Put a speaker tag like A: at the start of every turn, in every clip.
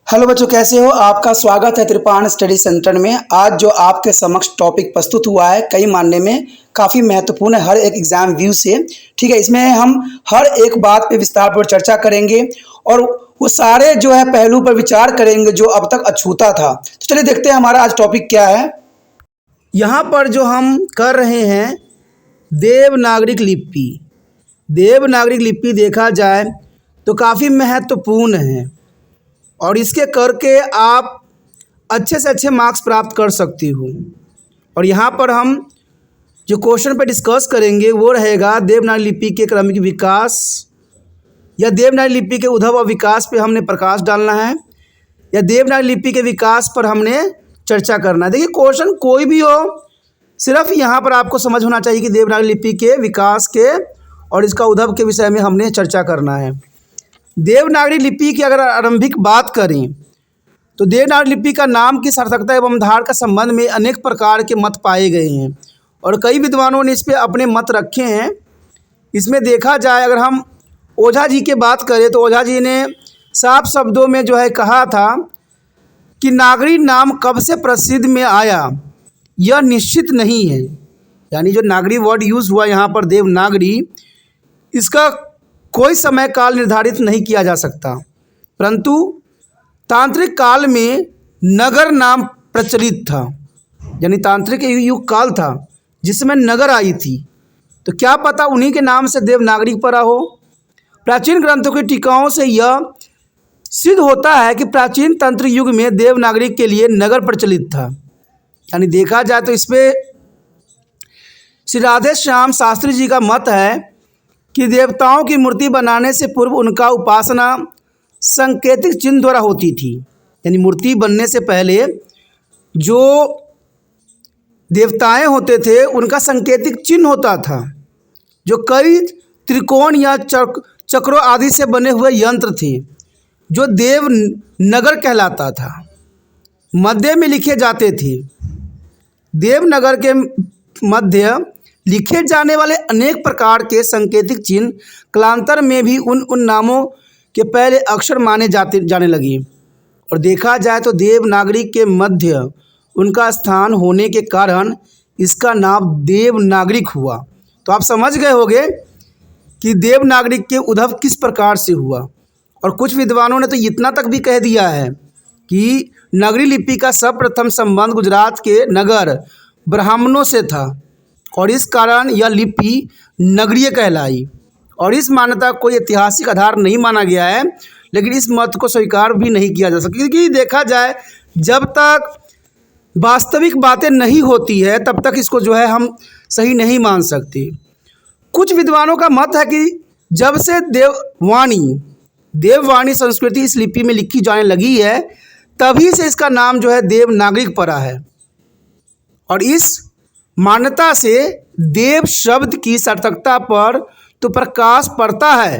A: Hello बच्चों, कैसे हो? आपका स्वागत है त्रिपाण स्टडी सेंटर में। आज जो आपके समक्ष टॉपिक प्रस्तुत हुआ है कई मायने में काफ़ी महत्वपूर्ण है हर एक एग्जाम व्यू से। ठीक है, इसमें हम हर एक बात पे विस्तारपूर्वक चर्चा करेंगे और वो सारे जो है पहलू पर विचार करेंगे जो अब तक अछूता था। तो चलिए देखते हैं हमारा आज टॉपिक क्या है। यहाँ पर जो हम कर रहे हैं देवनागरिक लिपि। देवनागरिक लिपि देखा जाए तो काफ़ी महत्वपूर्ण है और इसके करके आप अच्छे से अच्छे मार्क्स प्राप्त कर सकती हो। और यहाँ पर हम जो क्वेश्चन पे डिस्कस करेंगे वो रहेगा देवनागरी लिपि के क्रमिक विकास या देवनागरी लिपि के उद्भव और विकास पे हमने प्रकाश डालना है या देवनागरी लिपि के विकास पर हमने चर्चा करना है। देखिए, क्वेश्चन कोई भी हो, सिर्फ यहाँ पर आपको समझ होना चाहिए कि देवनागरी लिपि के विकास के और इसका उद्भव के विषय में हमने चर्चा करना है। देवनागरी लिपि की अगर आरंभिक बात करें तो देवनागरी लिपि का नाम की सार्थकता एवं धार का संबंध में अनेक प्रकार के मत पाए गए हैं और कई विद्वानों ने इस पे अपने मत रखे हैं। इसमें देखा जाए, अगर हम ओझा जी की बात करें तो ओझा जी ने साफ शब्दों में जो है कहा था कि नागरी नाम कब से प्रसिद्ध में आया यह निश्चित नहीं है। यानी जो नागरी वर्ड यूज़ हुआ यहाँ पर देवनागरी, इसका कोई समय काल निर्धारित नहीं किया जा सकता, परंतु तांत्रिक काल में नगर नाम प्रचलित था। यानी तांत्रिक युग काल था जिसमें नगर आई थी, तो क्या पता उन्हीं के नाम से देवनागरी पड़ा हो। प्राचीन ग्रंथों की टीकाओं से यह सिद्ध होता है कि प्राचीन तंत्र युग में देवनागरी के लिए नगर प्रचलित था। यानी देखा जाए तो इसमें श्री राधे श्याम शास्त्री जी का मत है कि देवताओं की मूर्ति बनाने से पूर्व उनका उपासना सांकेतिक चिन्ह द्वारा होती थी। यानी मूर्ति बनने से पहले जो देवताएं होते थे उनका सांकेतिक चिन्ह होता था, जो कई त्रिकोण या चक्रों आदि से बने हुए यंत्र थे, जो देव नगर कहलाता था, मध्य में लिखे जाते थे। देवनगर के मध्य लिखे जाने वाले अनेक प्रकार के सांकेतिक चिन्ह कालांतर में भी उन नामों के पहले अक्षर माने जाने लगे और देखा जाए तो देवनागरी के मध्य उनका स्थान होने के कारण इसका नाम देवनागरिक हुआ। तो आप समझ गए होंगे कि देवनागरिक के उद्भव किस प्रकार से हुआ। और कुछ विद्वानों ने तो इतना तक भी कह दिया है कि नगरी लिपि का सर्वप्रथम संबंध गुजरात के नगर ब्राह्मणों से था और इस कारण यह लिपि नगरीय कहलाई। और इस मान्यता को ऐतिहासिक आधार नहीं माना गया है, लेकिन इस मत को स्वीकार भी नहीं किया जा सकता, क्योंकि देखा जाए जब तक वास्तविक बातें नहीं होती है तब तक इसको जो है हम सही नहीं मान सकते। कुछ विद्वानों का मत है कि जब से देववाणी संस्कृति इस लिपि में लिखी जाने लगी है तभी से इसका नाम जो है देवनागरिक पड़ा है। और इस मान्यता से देव शब्द की सार्थकता पर तो प्रकाश पड़ता है,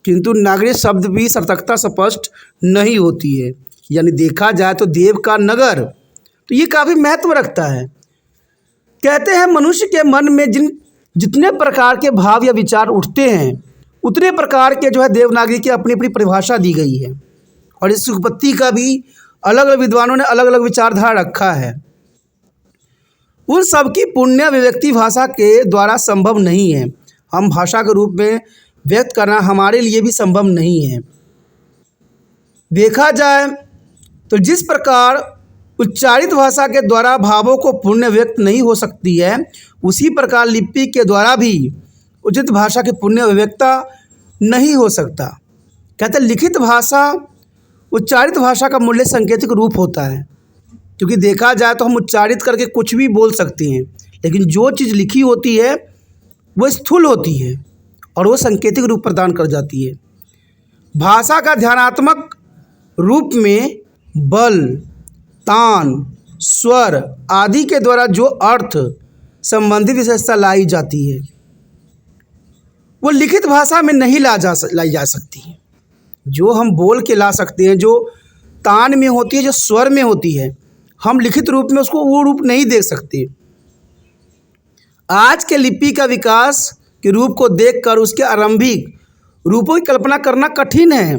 A: किंतु नागरिक शब्द भी सार्थकता स्पष्ट नहीं होती है। यानी देखा जाए तो देव का नगर, तो ये काफ़ी महत्व रखता है। कहते हैं मनुष्य के मन में जितने प्रकार के भाव या विचार उठते हैं उतने प्रकार के जो है देवनागरी की अपनी अपनी परिभाषा दी गई है और इस उत्पत्ति का भी अलग अलग विद्वानों ने अलग अलग विचारधारा रखा है। उन सबकी पुण्य अभिव्यक्ति भाषा के द्वारा संभव नहीं है। हम भाषा के रूप में व्यक्त करना हमारे लिए भी संभव नहीं है। देखा जाए तो जिस प्रकार उच्चारित भाषा के द्वारा भावों को पुण्य व्यक्त नहीं हो सकती है, उसी प्रकार लिपि के द्वारा भी उचित भाषा की पुण्य अभिव्यक्ता नहीं हो सकता। कहते लिखित भाषा उच्चारित भाषा का मूल्य सांकेतिक रूप होता है, क्योंकि देखा जाए तो हम उच्चारित करके कुछ भी बोल सकते हैं, लेकिन जो चीज़ लिखी होती है वो स्थूल होती है और वो सांकेतिक रूप प्रदान कर जाती है। भाषा का ध्यानात्मक रूप में बल, तान, स्वर आदि के द्वारा जो अर्थ संबंधी विशेषता लाई जाती है वो लिखित भाषा में नहीं लाई जा सकती। जो हम बोल के ला सकते हैं, जो तान में होती है, जो स्वर में होती है, हम लिखित रूप में उसको वो रूप नहीं देख सकते। आज के लिपि का विकास के रूप को देखकर उसके आरंभिक रूपों की कल्पना करना कठिन है।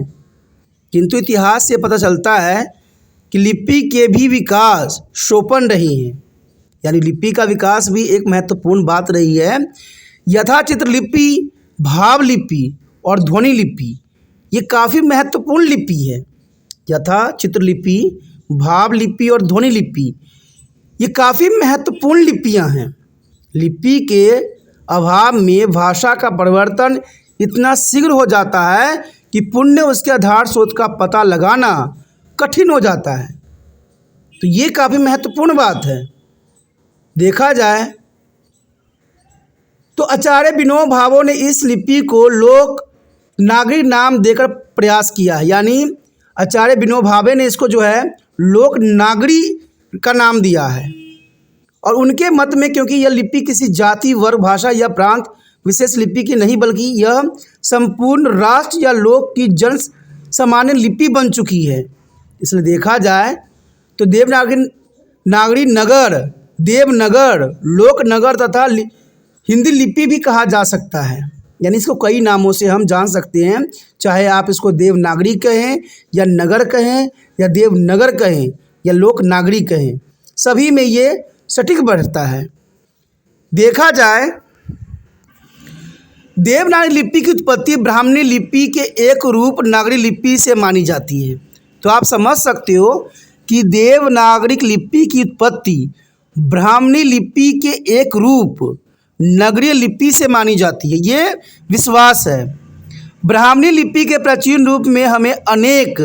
A: किंतु इतिहास से पता चलता है कि लिपि के भी विकास सोपान रही हैं, यानी लिपि का विकास भी एक महत्वपूर्ण बात रही है। यथा चित्रलिपि, भाव लिपि और ध्वनि लिपि ये काफ़ी महत्वपूर्ण लिपि है। यथा चित्रलिपि, भाव लिपि और ध्वनि लिपि ये काफ़ी महत्वपूर्ण लिपियां हैं। लिपि के अभाव में भाषा का परिवर्तन इतना शीघ्र हो जाता है कि पुण्य उसके आधार स्रोत का पता लगाना कठिन हो जाता है। तो ये काफ़ी महत्वपूर्ण बात है। देखा जाए तो आचार्य विनोबा भावे ने इस लिपि को लोक नागरी नाम देकर प्रयास किया है, यानी आचार्य विनोबा भावे ने इसको जो है लोक नागरी का नाम दिया है। और उनके मत में क्योंकि यह लिपि किसी जाति, वर्ग, भाषा या प्रांत विशेष लिपि की नहीं बल्कि यह संपूर्ण राष्ट्र या लोक की जन सामान्य लिपि बन चुकी है, इसलिए देखा जाए तो देवनागरी नगर, देवनगर, लोकनगर तथा हिंदी लिपि भी कहा जा सकता है। यानी इसको कई नामों से हम जान सकते हैं, चाहे आप इसको देवनागरी कहें या नगर कहें या देवनगर कहें या लोकनागरी कहें, सभी में ये सटीक बैठता है। देखा जाए देवनागरी लिपि की उत्पत्ति ब्राह्मणी लिपि के एक रूप नागरी लिपि से मानी जाती है। तो आप समझ सकते हो कि देवनागरी लिपि की उत्पत्ति ब्राह्मणी लिपि के एक रूप नगरीय लिपि से मानी जाती है, ये विश्वास है। ब्राह्मणी लिपि के प्राचीन रूप में हमें अनेक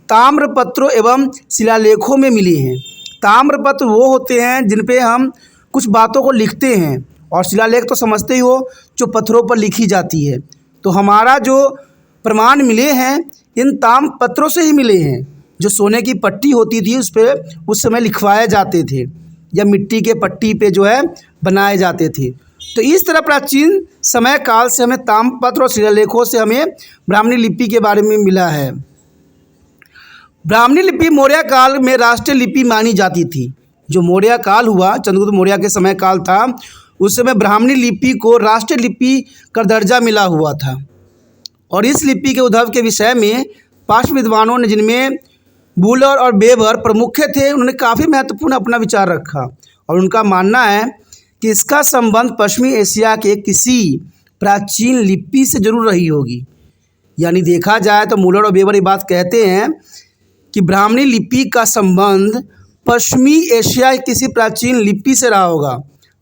A: ताम्रपत्रों एवं शिलालेखों में मिले हैं। ताम्रपत्र वो होते हैं जिन पे हम कुछ बातों को लिखते हैं, और शिलालेख तो समझते ही हो जो पत्थरों पर लिखी जाती है। तो हमारा जो प्रमाण मिले हैं इन ताम्रपत्रों से ही मिले हैं, जो सोने की पट्टी होती थी उस पर उस समय लिखवाए जाते थे, या मिट्टी के पट्टी पे जो है बनाए जाते थे। तो इस तरह प्राचीन समय काल से हमें ताम्रपत्र और शिलालेखों से हमें ब्राह्मणी लिपि के बारे में मिला है। ब्राह्मणी लिपि मौर्य काल में राष्ट्रीय लिपि मानी जाती थी। जो मौर्य काल हुआ, चंद्रगुप्त मौर्य के समय काल था, उस समय ब्राह्मणी लिपि को राष्ट्रीय लिपि का दर्जा मिला हुआ था। और इस लिपि के उद्भव के विषय में पार्श्व विद्वानों ने, जिनमें बुलर और बेबर प्रमुख थे, उन्होंने काफ़ी महत्वपूर्ण अपना विचार रखा। और उनका मानना है कि इसका संबंध पश्चिमी एशिया के किसी प्राचीन लिपि से जरूर रही होगी। यानी देखा जाए तो मुलर और बेबर ये बात कहते हैं कि ब्राह्मणी लिपि का संबंध पश्चिमी एशिया की किसी प्राचीन लिपि से रहा होगा,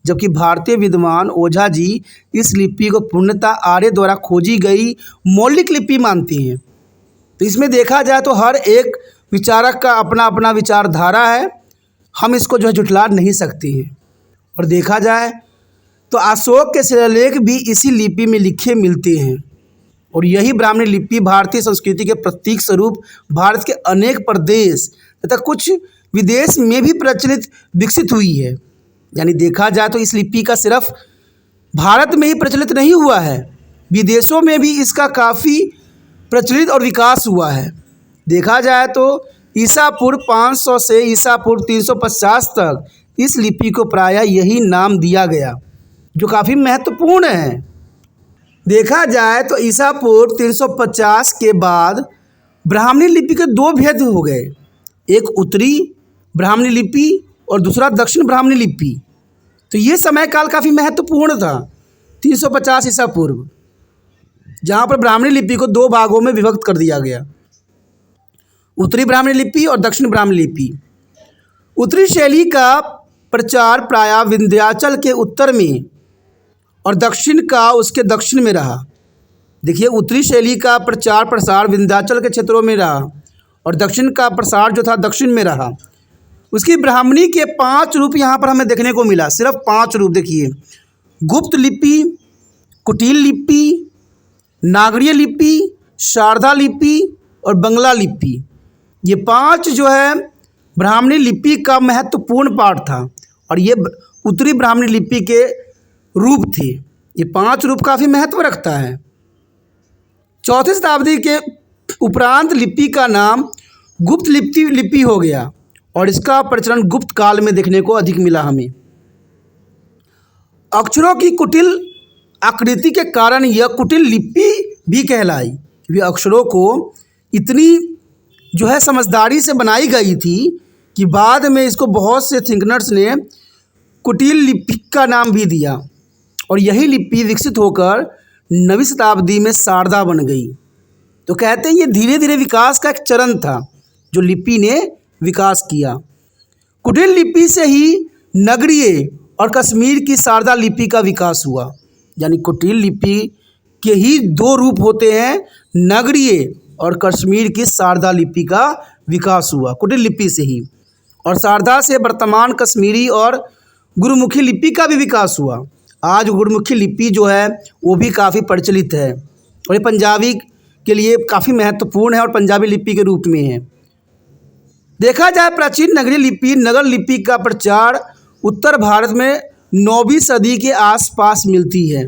A: जबकि भारतीय विद्वान ओझा जी इस लिपि को पूर्णतः आर्य द्वारा खोजी गई मौलिक लिपि मानती हैं। तो इसमें देखा जाए तो हर एक विचारक का अपना अपना विचारधारा है, हम इसको जो है झुठला नहीं सकते हैं। और देखा जाए तो अशोक के शिलालेख भी इसी लिपि में लिखे मिलते हैं, और यही ब्राह्मणी लिपि भारतीय संस्कृति के प्रतीक स्वरूप भारत के अनेक प्रदेश तथा कुछ विदेश में भी प्रचलित विकसित हुई है। यानी देखा जाए तो इस लिपि का सिर्फ भारत में ही प्रचलित नहीं हुआ है, विदेशों में भी इसका काफ़ी प्रचलित और विकास हुआ है। देखा जाए तो ईसा पूर्व 500 से ईसा पूर्व 350 तक इस लिपि को प्रायः यही नाम दिया गया, जो काफ़ी महत्वपूर्ण है। देखा जाए तो ईसा पूर्व 350 के बाद ब्राह्मणी लिपि के दो भेद हो गए, एक उत्तरी ब्राह्मणी लिपि और दूसरा दक्षिण ब्राह्मणी लिपि। तो ये समय काल काफ़ी महत्वपूर्ण था, 350 ईसा पूर्व, जहाँ पर ब्राह्मणी लिपि को दो भागों में विभक्त कर दिया गया, उत्तरी ब्राह्मणी लिपि और दक्षिण ब्राह्मणी लिपि। उत्तरी शैली का प्रचार प्रायः विंध्याचल के उत्तर में और दक्षिण का उसके दक्षिण में रहा। देखिए, उत्तरी शैली का प्रचार प्रसार विंध्याचल के क्षेत्रों में रहा और दक्षिण का प्रसार जो था दक्षिण में रहा। उसकी ब्राह्मणी के 5 रूप यहाँ पर हमें देखने को मिला, सिर्फ 5 रूप। देखिए, गुप्त लिपि, कुटिल लिपि, नागरीय लिपि, शारदा लिपि और बंगला लिपि। ये 5 जो है ब्राह्मणी लिपि का महत्वपूर्ण पार्ट था, और ये उत्तरी ब्राह्मणी लिपि के रूप थे। ये 5 रूप काफ़ी महत्व रखता है। 4वीं शताब्दी के उपरांत लिपि का नाम गुप्त लिपि हो गया, और इसका प्रचलन गुप्त काल में देखने को अधिक मिला हमें। अक्षरों की कुटिल आकृति के कारण यह कुटिल लिपि भी कहलाई, क्योंकि अक्षरों को इतनी जो है समझदारी से बनाई गई थी कि बाद में इसको बहुत से थिंकनर्स ने कुटिल लिपि का नाम भी दिया और यही लिपि विकसित होकर 9वीं शताब्दी में शारदा बन गई। तो कहते हैं ये धीरे धीरे विकास का एक चरण था जो लिपि ने विकास किया। कुटिल लिपि से ही नगरीय और कश्मीर की शारदा लिपि का विकास हुआ। यानी कुटिल लिपि के ही दो रूप होते हैं, नगरीय और कश्मीर की शारदा लिपि का विकास हुआ कुटिल लिपि से ही। और शारदा से वर्तमान कश्मीरी और गुरुमुखी लिपि का भी विकास हुआ। आज गुरुमुखी लिपि जो है वो भी काफ़ी प्रचलित है और ये पंजाबी के लिए काफ़ी महत्वपूर्ण है और पंजाबी लिपि के रूप में है। देखा जाए प्राचीन नगरीय लिपि नगर लिपि का प्रचार उत्तर भारत में 9वीं सदी के आसपास मिलती है।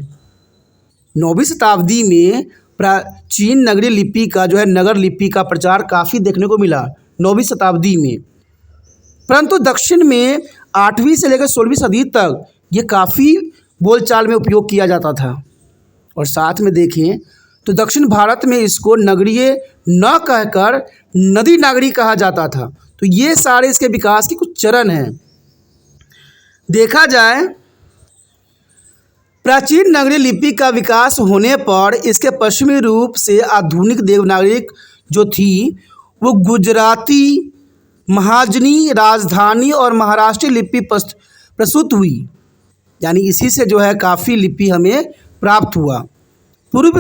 A: 9वीं शताब्दी में प्राचीन नगरीय लिपि का जो है नगर लिपि का प्रचार काफ़ी देखने को मिला 9वीं शताब्दी में। परंतु दक्षिण में 8वीं से लेकर 16वीं सदी तक ये काफ़ी बोलचाल में उपयोग किया जाता था। और साथ में देखें तो दक्षिण भारत में इसको नगरीय न कहकर नदी नागरी कहा जाता था। तो ये सारे इसके विकास के कुछ चरण हैं। देखा जाए प्राचीन नगरीय लिपि का विकास होने पर इसके पश्चिमी रूप से आधुनिक देवनागरी जो थी वो गुजराती, महाजनी, राजधानी और महाराष्ट्रीय लिपि प्रस्तुत हुई। यानी इसी से जो है काफ़ी लिपि हमें प्राप्त हुआ। पूर्व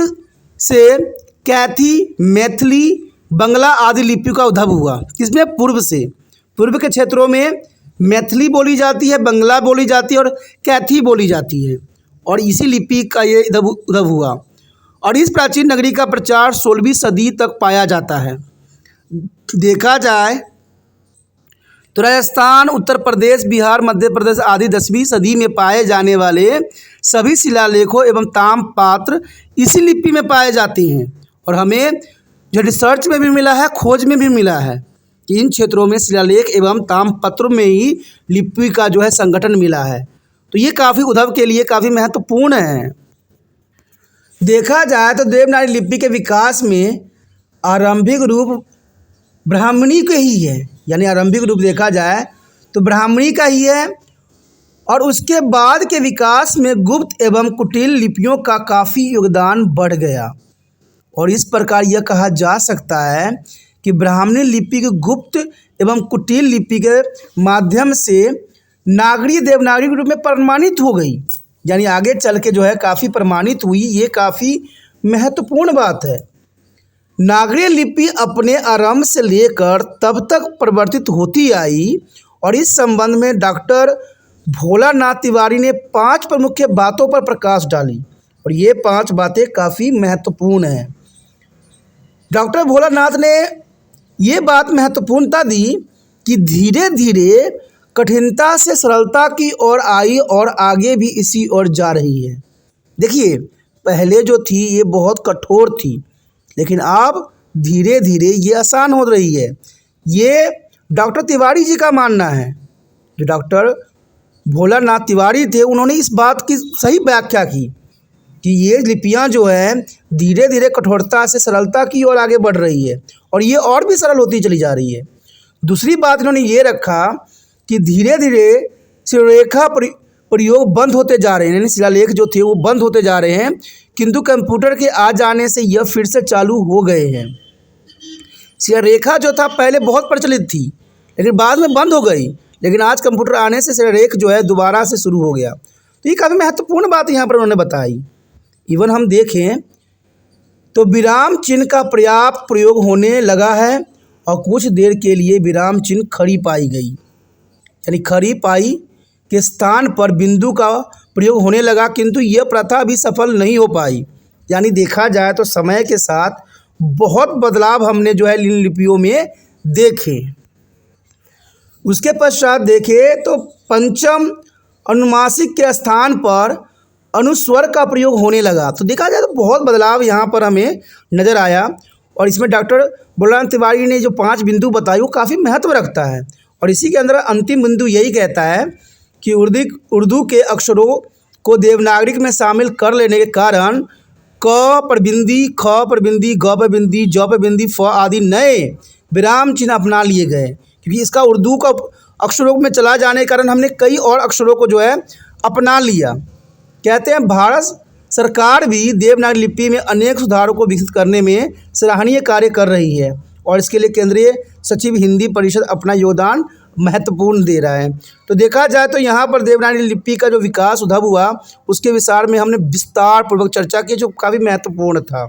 A: से कैथी, मैथिली, बंगला आदि लिपियों का उद्भव हुआ। किसमें? पूर्व से। पूर्व के क्षेत्रों में मैथिली बोली जाती है, बंगला बोली जाती है और कैथी बोली जाती है और इसी लिपि का ये उद्भव हुआ। और इस प्राचीन नगरी का प्रचार 16वीं सदी तक पाया जाता है। देखा जाए तो राजस्थान, उत्तर प्रदेश, बिहार, मध्य प्रदेश आदि 10वीं सदी में पाए जाने वाले सभी शिलालेखों एवं ताम्रपत्र इसी लिपि में पाए जाते हैं। और हमें जो रिसर्च में भी मिला है, खोज में भी मिला है कि इन क्षेत्रों में शिलालेख एवं ताम्रपत्रों में ही लिपि का जो है संगठन मिला है। तो ये काफ़ी उद्भव के लिए काफ़ी महत्वपूर्ण है। देखा जाए तो देवनागरी लिपि के विकास में आरंभिक रूप ब्राह्मणी के ही है। यानी आरंभिक रूप देखा जाए तो ब्राह्मणी का ही है और उसके बाद के विकास में गुप्त एवं कुटिल लिपियों का काफ़ी योगदान बढ़ गया। और इस प्रकार यह कहा जा सकता है कि ब्राह्मणी लिपि के गुप्त एवं कुटिल लिपि के माध्यम से नागरी देवनागरी के रूप में प्रमाणित हो गई। यानी आगे चल के जो है काफ़ी प्रमाणित हुई। ये काफ़ी महत्वपूर्ण बात है। नागरी लिपि अपने आरंभ से लेकर तब तक परिवर्तित होती आई और इस संबंध में डॉक्टर भोलानाथ तिवारी ने 5 प्रमुख बातों पर प्रकाश डाली और ये 5 बातें काफ़ी महत्वपूर्ण हैं। डॉक्टर भोलानाथ ने ये बात महत्वपूर्णता दी कि धीरे धीरे कठिनता से सरलता की ओर आई और आगे भी इसी ओर जा रही है। देखिए पहले जो थी ये बहुत कठोर थी लेकिन अब धीरे धीरे ये आसान हो रही है। ये डॉक्टर तिवारी जी का मानना है। जो डॉक्टर भोलानाथ तिवारी थे उन्होंने इस बात की सही व्याख्या की कि ये लिपियां जो है धीरे धीरे कठोरता से सरलता की ओर आगे बढ़ रही है और ये और भी सरल होती चली जा रही है। दूसरी बात इन्होंने ये रखा कि धीरे धीरे शिलालेखा प्रयोग बंद होते जा रहे हैं। यानी शिलालेख जो थे वो बंद होते जा रहे हैं किंतु कंप्यूटर के आ जाने से यह फिर से चालू हो गए हैं। शिलालेखा जो था पहले बहुत प्रचलित थी लेकिन बाद में बंद हो गई, लेकिन आज कंप्यूटर आने से शिलालेख जो है दोबारा से शुरू हो गया। तो ये काफ़ी महत्वपूर्ण बात यहाँ पर उन्होंने बताई। इवन हम देखें तो विराम चिन्ह का पर्याप्त प्रयोग होने लगा है और कुछ देर के लिए विराम चिन्ह खड़ी पाई गई। यानी खड़ी पाई के स्थान पर बिंदु का प्रयोग होने लगा किंतु यह प्रथा भी सफल नहीं हो पाई। यानी देखा जाए तो समय के साथ बहुत बदलाव हमने जो है इन लिपियों में देखे। उसके पश्चात देखें तो पंचम अनुनासिक के स्थान पर अनुस्वर का प्रयोग होने लगा। तो देखा जाए तो बहुत बदलाव यहाँ पर हमें नज़र आया और इसमें डॉक्टर भोलानाथ तिवारी ने जो 5 बिंदु बताई वो काफ़ी महत्व रखता है। और इसी के अंदर अंतिम बिंदु यही कहता है कि उर्दू के अक्षरों को देवनागरिक में शामिल कर लेने के कारण क पर बिंदी, ख पर बिंदी, ग पर बिंदी, ज पर बिंदी, फ आदि नए विराम चिन्ह अपना लिए गए, क्योंकि इसका उर्दू का अक्षरों में चला जाने के कारण हमने कई और अक्षरों को जो है अपना लिया। कहते हैं भारत सरकार भी देवनागरी लिपि में अनेक सुधारों को विकसित करने में सराहनीय कार्य कर रही है और इसके लिए केंद्रीय सचिव हिंदी परिषद अपना योगदान महत्वपूर्ण दे रहा है। तो देखा जाए तो यहाँ पर देवनागरी लिपि का जो विकास उद्धव हुआ उसके विचार में हमने विस्तार पूर्वक चर्चा की, जो काफ़ी महत्वपूर्ण था।